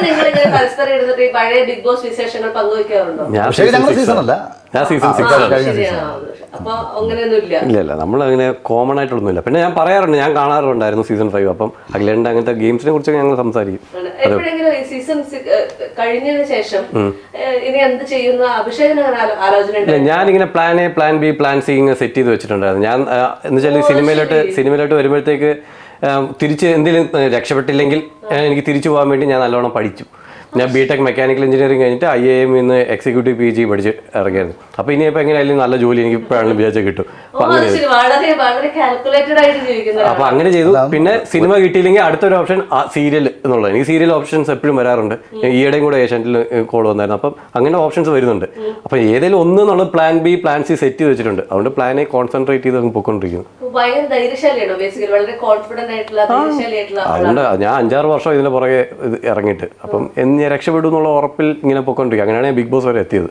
നിങ്ങളിങ്ങനെ പരസ്പരം എടുത്തിട്ട് ഈ പഴയ ബിഗ് ബോസ് വിശേഷങ്ങൾ പങ്കുവെക്കാറുണ്ടോ? ഞാൻ സീസൺ 6 അപ്പൊ അങ്ങനെയൊന്നും ഇല്ല നമ്മളങ്ങനെ കോമൺ ആയിട്ടൊന്നുമില്ല. പിന്നെ ഞാൻ പറയാറുണ്ട്, ഞാൻ കാണാറുണ്ടായിരുന്നു സീസൺ 5. അപ്പം അഖിലേണ്ട അങ്ങനത്തെ ഗെയിംസിനെ കുറിച്ചൊക്കെ ഞങ്ങൾ സംസാരിക്കും. എപ്പോഴെങ്കിലും ഈ സീസൺ കഴിഞ്ഞതിന് ശേഷം ഇനി എന്ത് ചെയ്യുന്ന അഭിഷേകന് ആലോചന? ഞാനിങ്ങനെ plan A, plan B, plan C ഇങ്ങനെ സെറ്റ് ചെയ്ത് വെച്ചിട്ടുണ്ടായിരുന്നു. ഞാൻ എന്ന് വെച്ചാൽ സിനിമയിലോട്ട് വരുമ്പോഴത്തേക്ക് തിരിച്ച് എന്തെങ്കിലും രക്ഷപ്പെട്ടില്ലെങ്കിൽ എനിക്ക് തിരിച്ചു പോകാൻ വേണ്ടി ഞാൻ നല്ലോണം പഠിച്ചു. ഞാൻ ബിടെക് മെക്കാനിക്കൽ എഞ്ചിനീയറിംഗ് കഴിഞ്ഞിട്ട് IIM നിന്ന് എക്സിക്യൂട്ടീവ് PG പഠിച്ച് ഇറങ്ങിയായിരുന്നു. അപ്പോൾ ഇനിയിപ്പോൾ എങ്ങനെയായാലും നല്ല ജോലി എനിക്ക് ഇപ്പോഴാണ് വിചാരിച്ചാൽ കിട്ടും. അപ്പോൾ അങ്ങനെ ചെയ്തു. പിന്നെ സിനിമ കിട്ടിയില്ലെങ്കിൽ അടുത്തൊരു ഓപ്ഷൻ സീരിയൽ എന്നുള്ളത്. എനിക്ക് സീരിയൽ ഓപ്ഷൻസ് എപ്പോഴും വരാറുണ്ട്. ഈയിടെയും കൂടെ ഏഷ്യാനെറ്റിൽ കോൾ വന്നായിരുന്നു. അപ്പം അങ്ങനെ ഓപ്ഷൻസ് വരുന്നുണ്ട്. അപ്പോൾ ഏതെങ്കിലും ഒന്ന് എന്നുള്ളത് plan B, plan C set ചെയ്ത് വെച്ചിട്ടുണ്ട്. അതുകൊണ്ട് പ്ലാനെ കോൺസെൻട്രേറ്റ് ചെയ്ത് അങ്ങ് പോയിക്കൊണ്ടിരിക്കുന്നു. അതുകൊണ്ട് ഞാൻ 5-6 വർഷം ഇതിന് പുറകെ ഇറങ്ങിയിട്ട് അപ്പം ഞാൻ രക്ഷപ്പെടും എന്നുള്ള ഉറപ്പിൽ ഇങ്ങനെ പോയിക്കൊണ്ടിരിക്കുക. അങ്ങനെയാണ് ഞാൻ ബിഗ് ബോസ് വരെ എത്തിയത്.